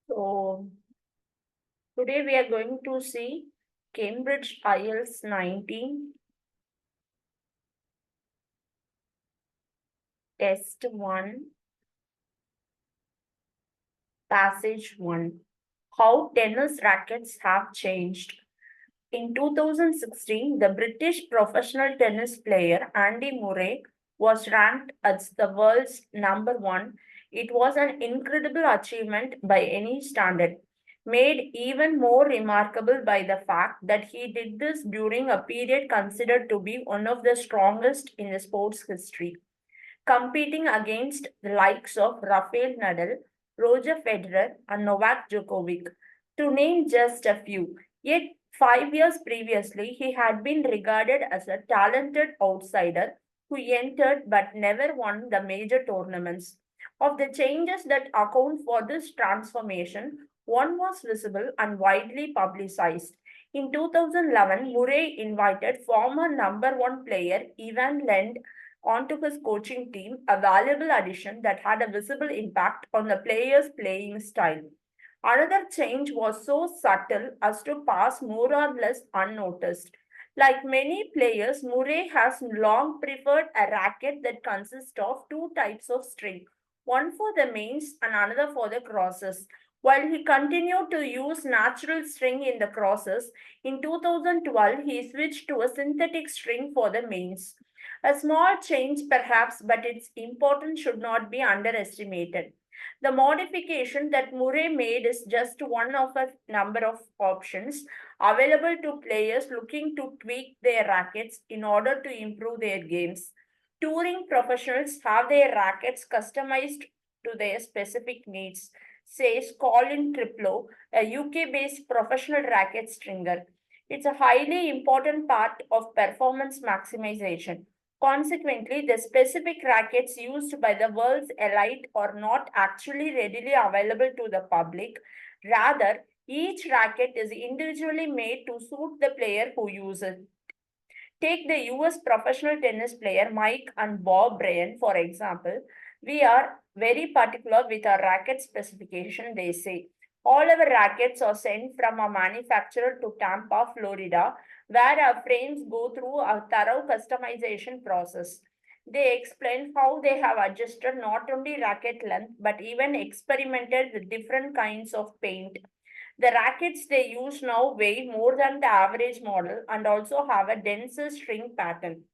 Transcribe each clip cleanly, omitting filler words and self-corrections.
So today we are going to see Cambridge IELTS 19 Test 1 Passage 1. How tennis rackets have changed. In 2016, the British professional tennis player Andy Murray was ranked as the world's number one. It was an incredible achievement by any standard, made even more remarkable by the fact that he did this during a period considered to be one of the strongest in the sport's history, competing against the likes of Rafael Nadal, Roger Federer, and Novak Djokovic, to name just a few. Yet, 5 years previously, he had been regarded as a talented outsider who entered but never won the major tournaments. Of the changes that account for this transformation, one was visible and widely publicized. In 2011, Murray invited former number one player Ivan Lendl onto his coaching team, a valuable addition that had a visible impact on the player's playing style. Another change was so subtle as to pass more or less unnoticed. Like many players, Murray has long preferred a racket that consists of two types of string, one for the mains and another for the crosses. While he continued to use natural string in the crosses, in 2012 he switched to a synthetic string for the mains. A small change perhaps, but its importance should not be underestimated. The modification that Murray made is just one of a number of options available to players looking to tweak their rackets in order to improve their games. Touring professionals have their rackets customized to their specific needs, says Colin Triplow, a UK based professional racket stringer. It's a highly important part of performance maximization. Consequently, the specific rackets used by the world's elite are not actually readily available to the public. Rather, each racket is individually made to suit the player who uses it. Take the US professional tennis player Mike and Bob Bryan, for example. We are very particular with our racket specification, they say. All our rackets are sent from a manufacturer to Tampa, Florida, where our frames go through a thorough customization process. They explain how they have adjusted not only racket length but even experimented with different kinds of paint. The rackets they use now weigh more than the average model and also have a denser string pattern.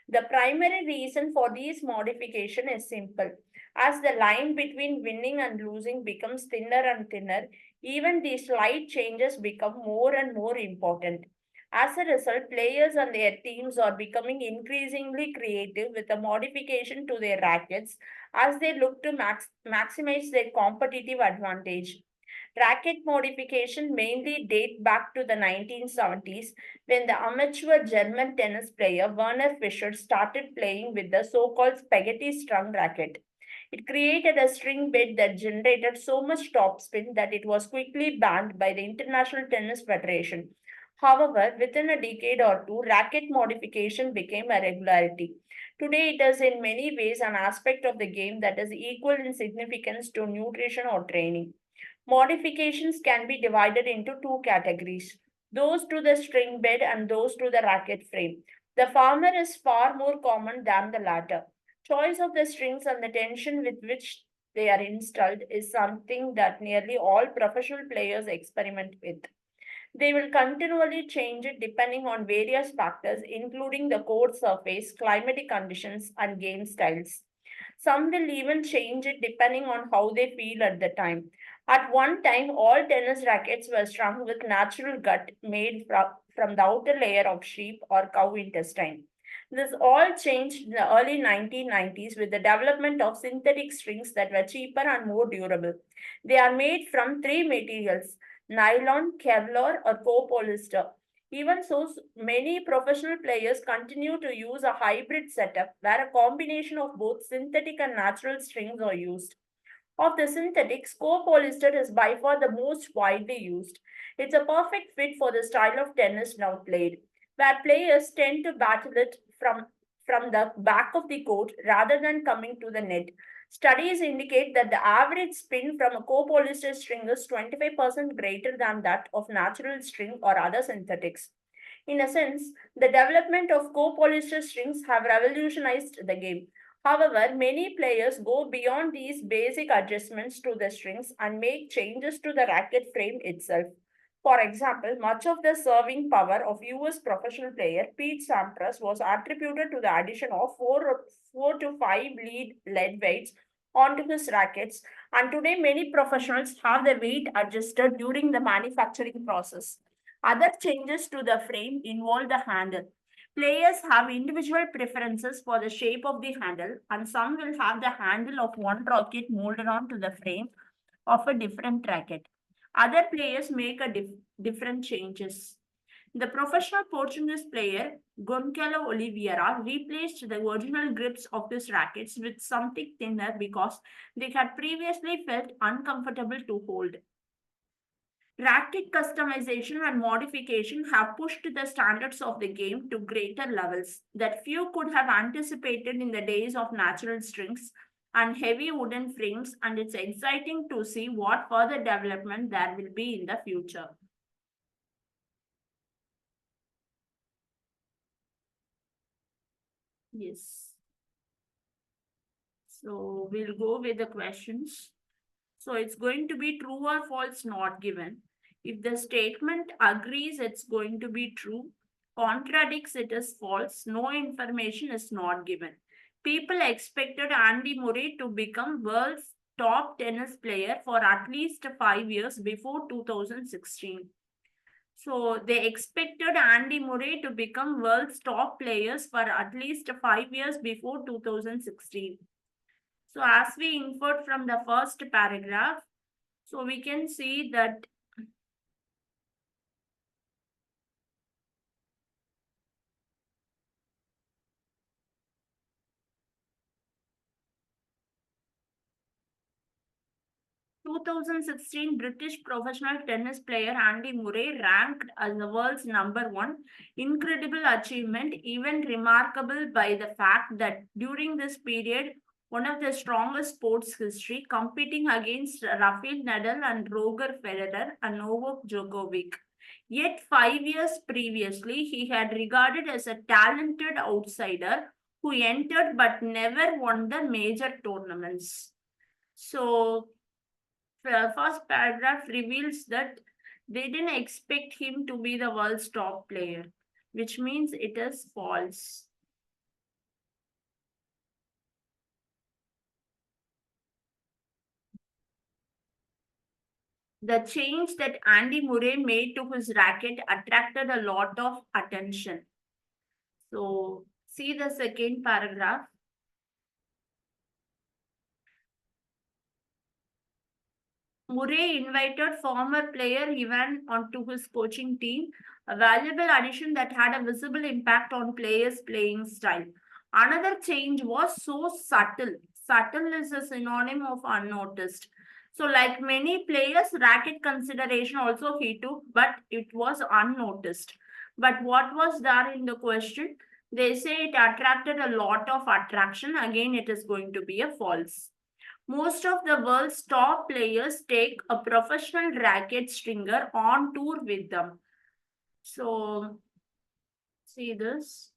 The primary reason for these modification is simple. As the line between winning and losing becomes thinner and thinner, even these slight changes become more and more important. As a result, players and their teams are becoming increasingly creative with a modification to their rackets as they look to maximize their competitive advantage. Racket modification mainly date back to the 1970s when the amateur German tennis player Werner Fischer started playing with the so-called spaghetti strung racket. It created a string bed that generated so much topspin that it was quickly banned by the International Tennis Federation. However, within a decade or two, racket modification became a regularity. Today, it is in many ways an aspect of the game that is equal in significance to nutrition or training. Modifications can be divided into two categories, those to the string bed and those to the racket frame. The former is far more common than the latter. Choice of the strings and the tension with which they are installed is something that nearly all professional players experiment with. They will continually change it depending on various factors, including the court surface, climatic conditions, and game styles. Some will even change it depending on how they feel at the time. At one time, all tennis rackets were strung with natural gut made from the outer layer of sheep or cow intestine. This all changed in the early 1990s with the development of synthetic strings that were cheaper and more durable. They are made from three materials: nylon, Kevlar, or copolyester. Even so, many professional players continue to use a hybrid setup where a combination of both synthetic and natural strings are used. Of the synthetics, copolyester is by far the most widely used. It's a perfect fit for the style of tennis now played, where players tend to battle it from the back of the court rather than coming to the net. Studies indicate that the average spin from a copolyester string is 25% greater than that of natural string or other synthetics. In a sense, the development of copolyester strings have revolutionized the game. However, many players go beyond these basic adjustments to the strings and make changes to the racket frame itself. For example, much of the serving power of US professional player Pete Sampras was attributed to the addition of four to five lead weights onto his rackets, and today many professionals have the weight adjusted during the manufacturing process. Other changes to the frame involve the handle. Players have individual preferences for the shape of the handle, and some will have the handle of one racket molded onto the frame of a different racket. Other players make different changes. The professional Portuguese player Goncalo Oliveira replaced the original grips of his rackets with something thinner because they had previously felt uncomfortable to hold. Racket customization and modification have pushed the standards of the game to greater levels that few could have anticipated in the days of natural strings and heavy wooden frames, and it's exciting to see what further development there will be in the future. Yes. So we'll go with the questions. So it's going to be true or false, not given. If the statement agrees it's going to be true, contradicts it is false, no information is not given. People expected Andy Murray to become world's top tennis player for at least 5 years before 2016. So they expected Andy Murray to become world's top players for at least 5 years before 2016. So as we inferred from the first paragraph, so we can see that 2016 British professional tennis player Andy Murray ranked as the world's number one. Incredible achievement, even remarkable by the fact that during this period, one of the strongest sports history, competing against Rafael Nadal and Roger Federer and Novak Djokovic. Yet 5 years previously, he had regarded as a talented outsider who entered but never won the major tournaments. So first paragraph reveals that they didn't expect him to be the world's top player, which means it is false. The change that Andy Murray made to his racket attracted a lot of attention. So, see the second paragraph. Murray invited former player Ivan onto his coaching team, a valuable addition that had a visible impact on players' playing style. Another change was so subtle. Subtle is a synonym of unnoticed. So, like many players, racket consideration also he took, but it was unnoticed. But what was there in the question? They say it attracted a lot of attraction. Again, it is going to be a false. Most of the world's top players take a professional racket stringer on tour with them. So, see this.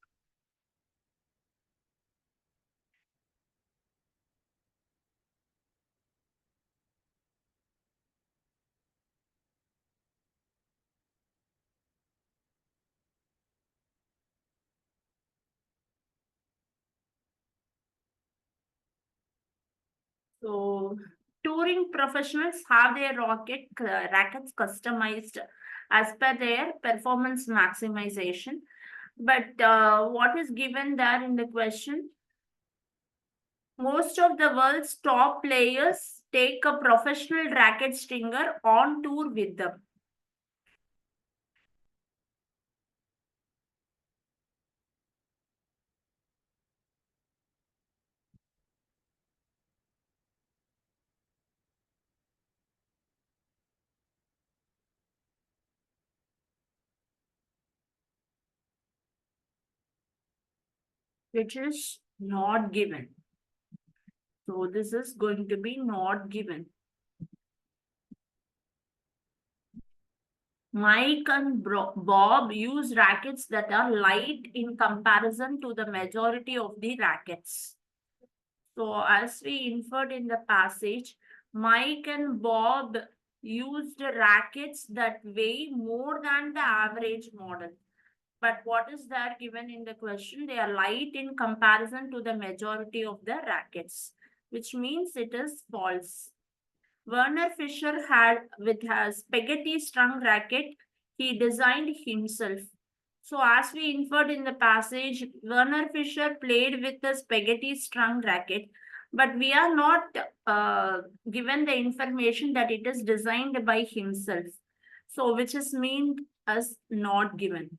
So, touring professionals have their rackets customized as per their performance maximization. But what is given there in the question? Most of the world's top players take a professional racket stringer on tour with them. which is not given. So this is going to be not given. Mike and Bob use rackets that are light in comparison to the majority of the rackets. So as we inferred in the passage, Mike and Bob used rackets that weigh more than the average model. But what is there given in the question? They are light in comparison to the majority of the rackets, which means it is false. Werner Fischer had with a spaghetti strung racket he designed himself. So as we inferred in the passage, Werner Fischer played with a spaghetti strung racket, but we are not given the information that it is designed by himself. So which is mean as not given.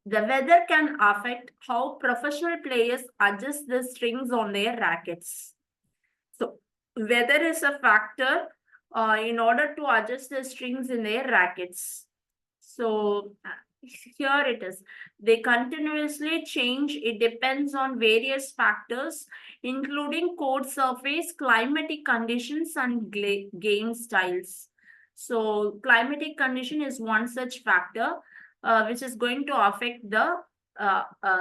The weather can affect how professional players adjust the strings on their rackets. So weather is a factor in order to adjust the strings in their rackets. So here it is. They continuously change. It depends on various factors, including court surface, climatic conditions, and game styles. So climatic condition is one such factor which is going to affect the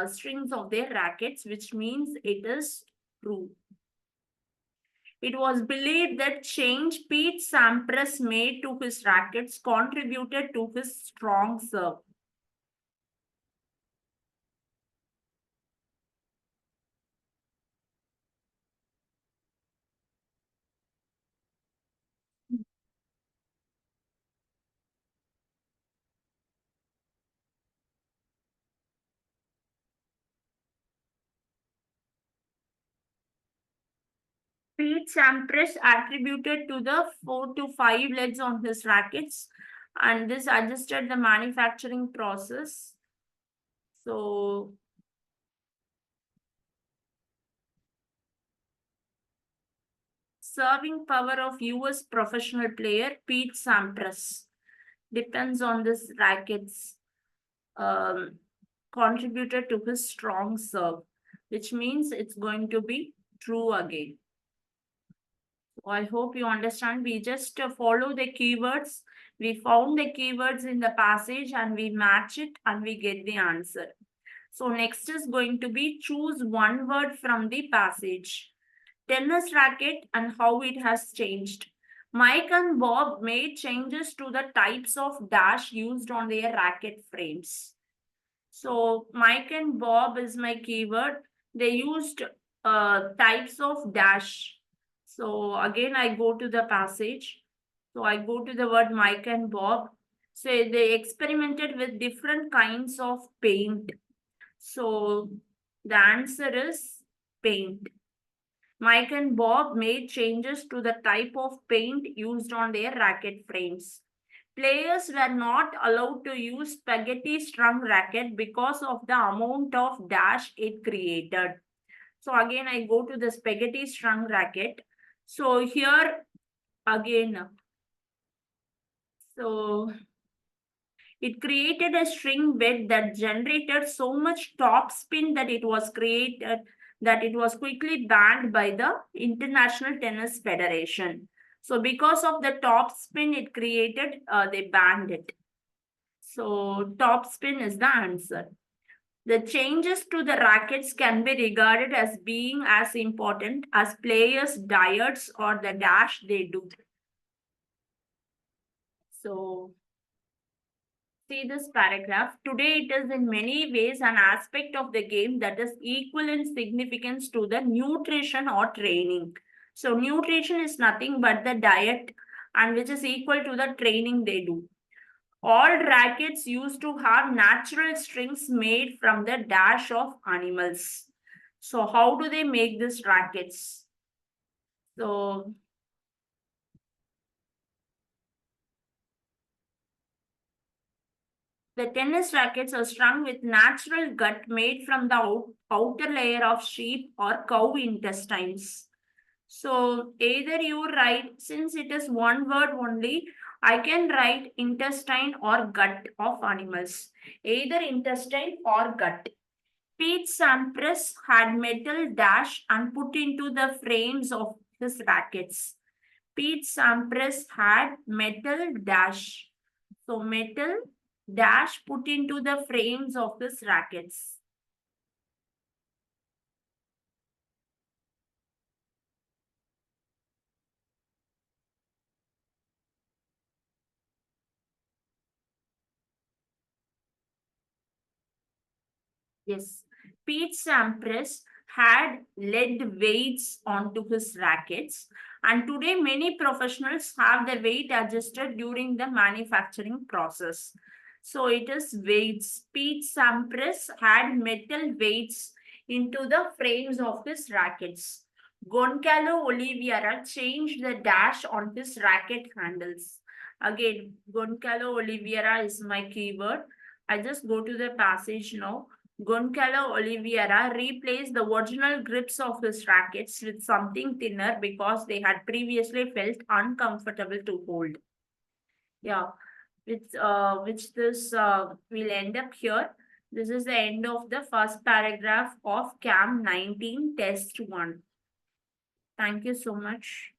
strings of their rackets, which means it is true. It was believed that change Pete Sampras made to his rackets contributed to his strong serve. Pete Sampras attributed to the 4 to 5 legs on his rackets, and this adjusted the manufacturing process. So, serving power of US professional player Pete Sampras depends on this rackets contributed to his strong serve, which means it's going to be true again. So I hope you understand. We just follow the keywords. We found the keywords in the passage and we match it and we get the answer. So next is going to be choose one word from the passage. Tennis racket and how it has changed. Mike and Bob made changes to the types of dash used on their racket frames. So Mike and Bob is my keyword. They used types of dash. So again, I go to the passage. So I go to the word Mike and Bob. So they experimented with different kinds of paint. So the answer is paint. Mike and Bob made changes to the type of paint used on their racket frames. Players were not allowed to use spaghetti strung racket because of the amount of dash it created. So again, I go to the spaghetti strung racket. So here again, so it created a string bed that generated so much top spin that it was quickly banned by the International Tennis Federation. So because of the top spin it created, they banned it. So top spin is the answer. The changes to the rackets can be regarded as being as important as players' diets or the dash they do. So see this paragraph. Today it is in many ways an aspect of the game that is equal in significance to the nutrition or training. So nutrition is nothing but the diet and which is equal to the training they do. All rackets used to have natural strings made from the dash of animals. So how do they make these rackets? So the tennis rackets are strung with natural gut made from the outer layer of sheep or cow intestines. So either you write, since it is one word only, I can write intestine or gut of animals. Either intestine or gut. Pete Sampras had metal dash and put into the frames of his rackets. Pete Sampras had metal dash. So metal dash put into the frames of his rackets. Yes. Pete Sampras had lead weights onto his rackets, and today many professionals have their weight adjusted during the manufacturing process. So it is weights. Pete Sampras had metal weights into the frames of his rackets. Goncalo Oliveira changed the dash on his racket handles. Again, Goncalo Oliveira is my keyword. I just go to the passage now. Goncalo Oliveira replaced the original grips of his rackets with something thinner because they had previously felt uncomfortable to hold. Yeah, which this will end up here. This is the end of the first paragraph of CAM 19 Test 1. Thank you so much.